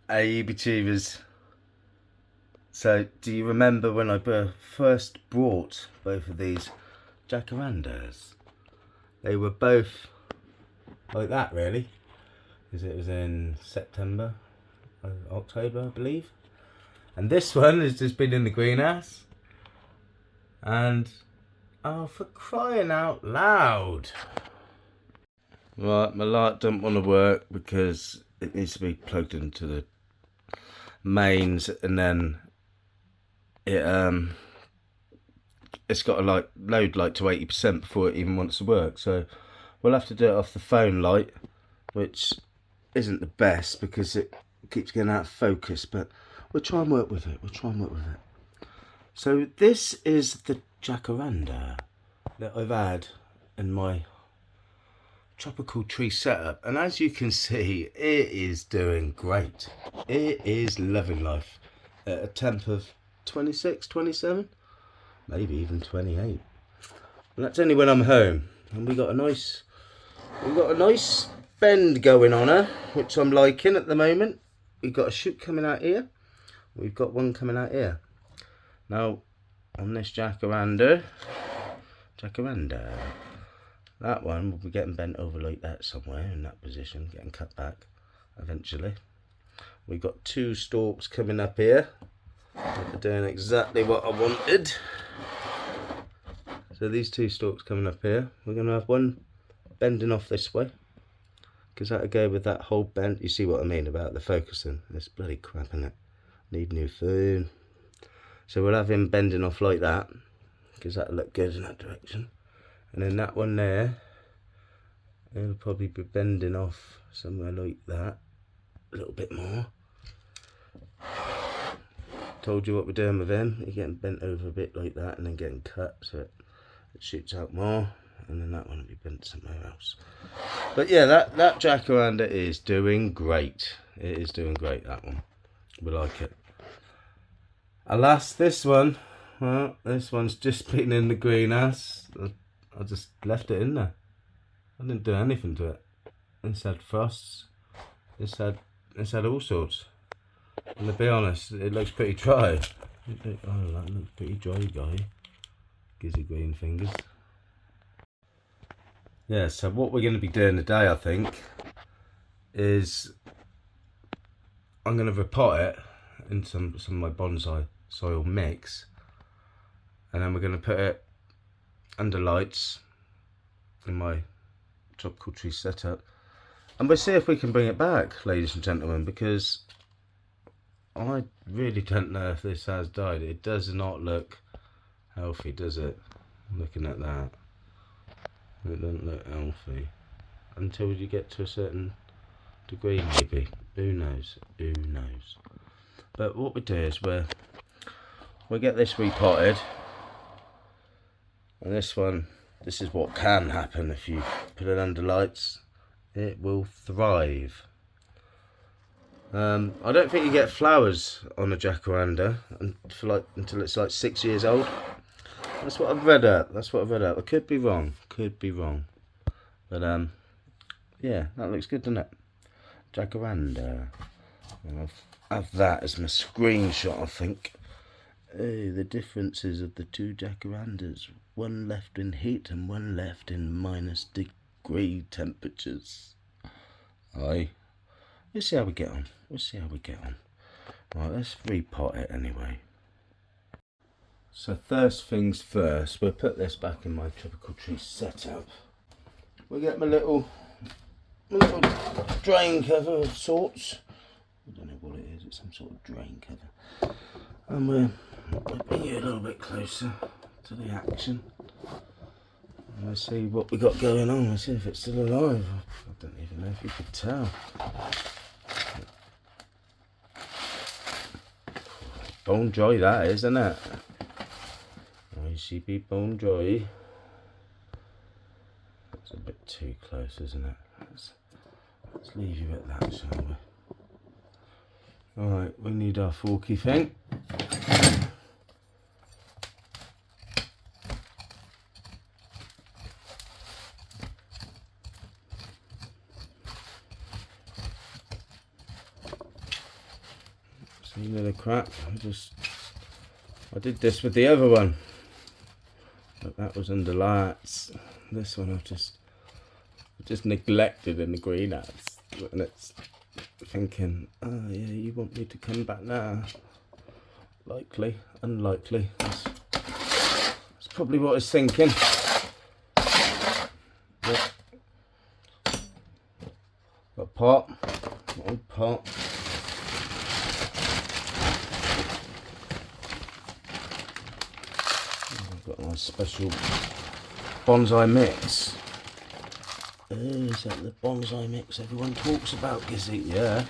Hey, Achievers. So, do you remember when I first brought both of these jacarandas? They were both like that, really, because it was in September, October, I believe. And this one has just been in the greenhouse. And, oh, for crying out loud. Right, my light doesn't want to work because it needs to be plugged into the mains, and then it's got to like load like to 80% before it even wants to work. So we'll have to do it off the phone light, which isn't the best because it keeps getting out of focus, but we'll try and work with it. So this is the jacaranda that I've had in my tropical tree setup, and as you can see, it is doing great. It is loving life at a temp of 26, 27, maybe even 28. And that's only when I'm home. And we've got a nice bend going on her, which I'm liking at the moment. We've got a shoot coming out here. We've got one coming out here. Now, on this jacaranda, that one will be getting bent over like that somewhere in that position, getting cut back eventually. We've got two stalks coming up here. They're doing exactly what I wanted. So these two stalks coming up here, we're going to have one bending off this way, because that'll go with that whole bend. You see what I mean about the focusing? It's bloody crap, isn't it? Need new phone. So we'll have him bending off like that, because that'll look good in that direction. And then that one there, it'll probably be bending off somewhere like that, a little bit more. Told you what we're doing with him. You're getting bent over a bit like that and then getting cut so it shoots out more. And then that one will be bent somewhere else. But yeah, that jacaranda is doing great. It is doing great, that one. We like it. Alas, this one, well, this one's just been in the greenhouse. I just left it in there. I didn't do anything to it. It's had frosts. It's had all sorts. And to be honest, it looks pretty dry. Oh, that looks pretty dry, guy. Gives you green fingers. Yeah, so what we're going to be doing today, I think, is I'm going to repot it in some of my bonsai soil mix. And then we're going to put it under lights in my tropical tree setup. And we'll see if we can bring it back, ladies and gentlemen, because I really don't know if this has died. It does not look healthy, does it? Looking at that, it doesn't look healthy until you get to a certain degree, maybe. Who knows? But what we do is we'll get this repotted, and this is what can happen if you put it under lights. It will thrive. I don't think you get flowers on a jacaranda until it's like 6 years old. That's what I've read out. I could be wrong. But yeah, that looks good, doesn't it? Jacaranda. I'll have that as my screenshot, I think. Oh, the differences of the two jacarandas. One left in heat and one left in -degree temperatures. Aye. We'll see how we get on. Right, let's repot it anyway. So first things first, we'll put this back in my tropical tree setup. We'll get my little drain cover of sorts. I don't know what it is, it's some sort of drain cover. And we'll bring you a little bit closer to the action. And we'll see what we got going on. We'll see if it's still alive. I don't even know if you could tell. Bone dry that is, isn't it? ICP bone dry. That's a bit too close, isn't it? Let's leave you at that, shall we? Alright, we need our forky thing. Seen the crap. I did this with the other one, but that was under lights. This one I've just neglected in the greenhouse, and it's thinking, oh yeah, you want me to come back now? Likely, unlikely. That's probably what it's thinking. Yeah. Got pot, old pot. I've got my special bonsai mix. Is that the bonsai mix everyone talks about, Gizzy? Yeah.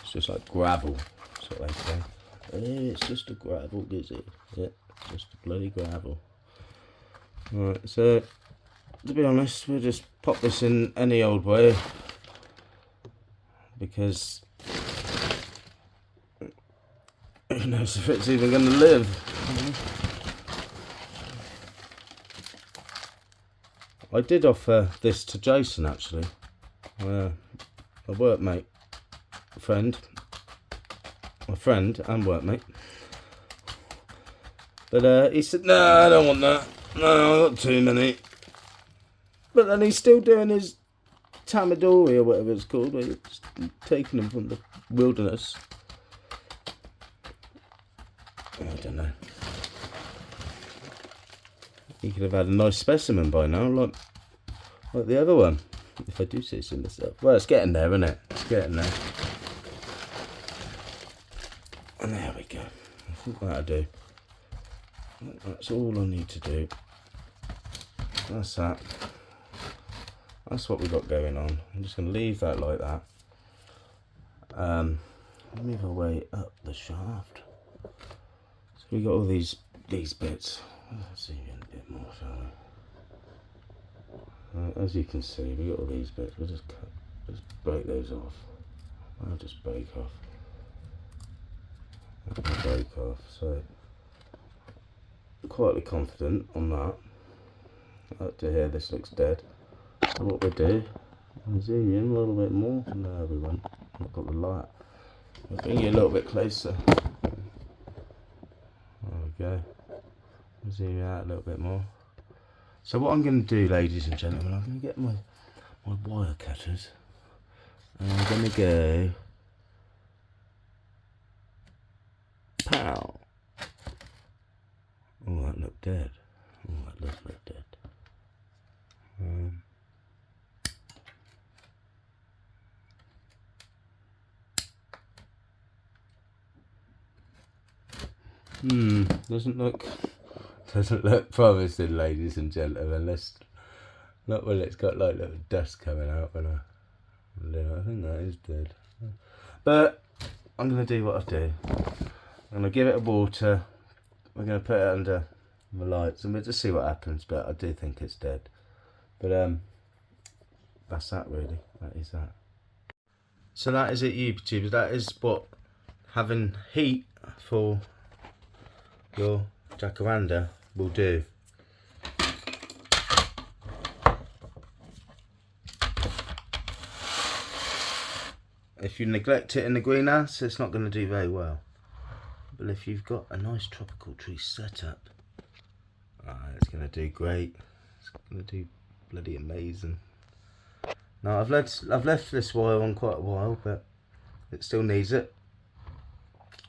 It's just like gravel, that's what they say. It's just a gravel, Gizzy. Yeah, just a bloody gravel. Alright, so to be honest, we'll just pop this in any old way, because who knows if it's even going to live. I did offer this to Jason, actually, a workmate, my friend and workmate. But he said, no, I don't want that. No, I've got too many. But then he's still doing his Tamadori or whatever it's called, where he's taking them from the wilderness. I don't know. He could have had a nice specimen by now, like the other one, if I do say so myself. Well, it's getting there, isn't it? It's getting there. And there we go. I think that'll do. That's all I need to do. That's that. That's what we got going on. I'm just going to leave that like that. Move our way up the shaft. So we got all these bits. Let's see a bit more, shall we? As you can see, we got all these bits. We'll just break those off. I'll just break off. Break off. So quietly confident on that. Up to here, this looks dead. So what we do, I'll zoom in a little bit more. There we went. I've got the light. I'll bring you a little bit closer. There we go. Zoom out a little bit more. So what I'm going to do, ladies and gentlemen, I'm going to get my wire cutters, and I'm going to go pow. Oh, that looked dead. Oh, that does look dead. Doesn't look promising, ladies and gentlemen. Not when it's got like little dust coming out. When I think that is dead. But I'm gonna do what I do. I'm gonna give it a water. We're gonna put it under the lights, and we'll just see what happens. But I do think it's dead. But that's that really. That is that. So that is it, YouTubers. That is what having heat for your jacaranda will do. If you neglect it in the greenhouse, it's not going to do very well. But if you've got a nice tropical tree setup, it's going to do great. It's going to do bloody amazing. Now I've left this wire on quite a while, but it still needs it.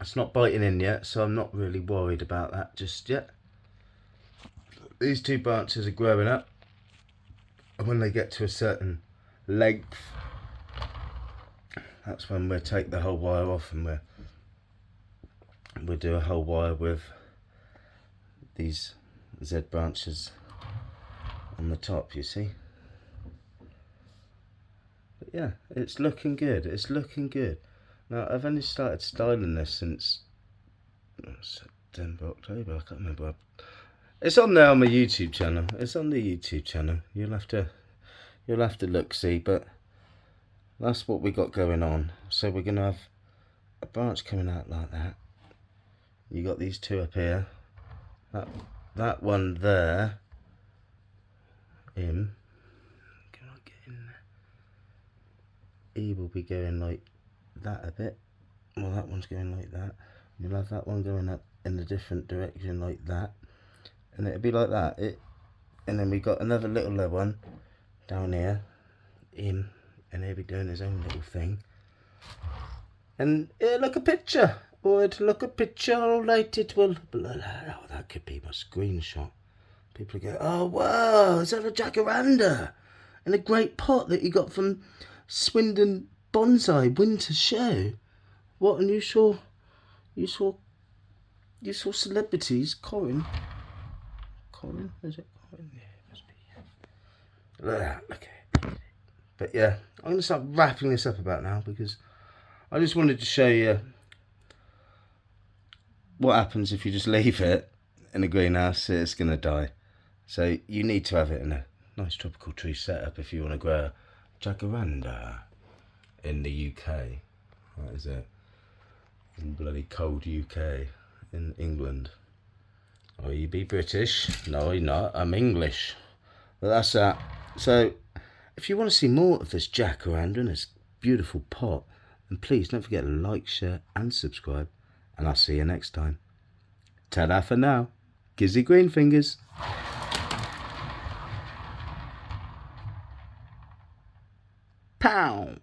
It's not biting in yet, so I'm not really worried about that just yet. These two branches are growing up, and when they get to a certain length, that's when we'll take the whole wire off, and we'll do a whole wire with these Z branches on the top, you see. But yeah, it's looking good. It's looking good. Now I've only started styling this since September, October. I can't remember. It's on there on my YouTube channel. It's on the YouTube channel. You'll have to look, see. But that's what we got going on. So we're gonna have a branch coming out like that. You got these two up here. That one there. Can I get in there? He will be going like that a bit, well, that one's going like that. You'll have that one going up in a different direction like that, and it'll be like that. And then we've got another little one down here, and he'll be doing his own little thing. And it'll look a picture, or it'll look a picture, alright, it will. Oh, that could be my screenshot. People go, oh wow, is that a jacaranda? In a great pot that you got from Swindon Bonsai Winter Show. What? And you saw celebrities, Corin, is it Corin? Yeah, it must be. Look at that, okay. But yeah, I'm going to start wrapping this up about now, because I just wanted to show you what happens if you just leave it in a greenhouse. It's going to die. So you need to have it in a nice tropical tree setup if you want to grow a jacaranda in the UK. What is it? In bloody cold UK, in England. Oh, you be British? No, you're not. I'm English. But that's that. So, if you want to see more of this jacaranda in this beautiful pot, then please don't forget to like, share and subscribe. And I'll see you next time. Ta-da for now. Gizzy green fingers. Pow!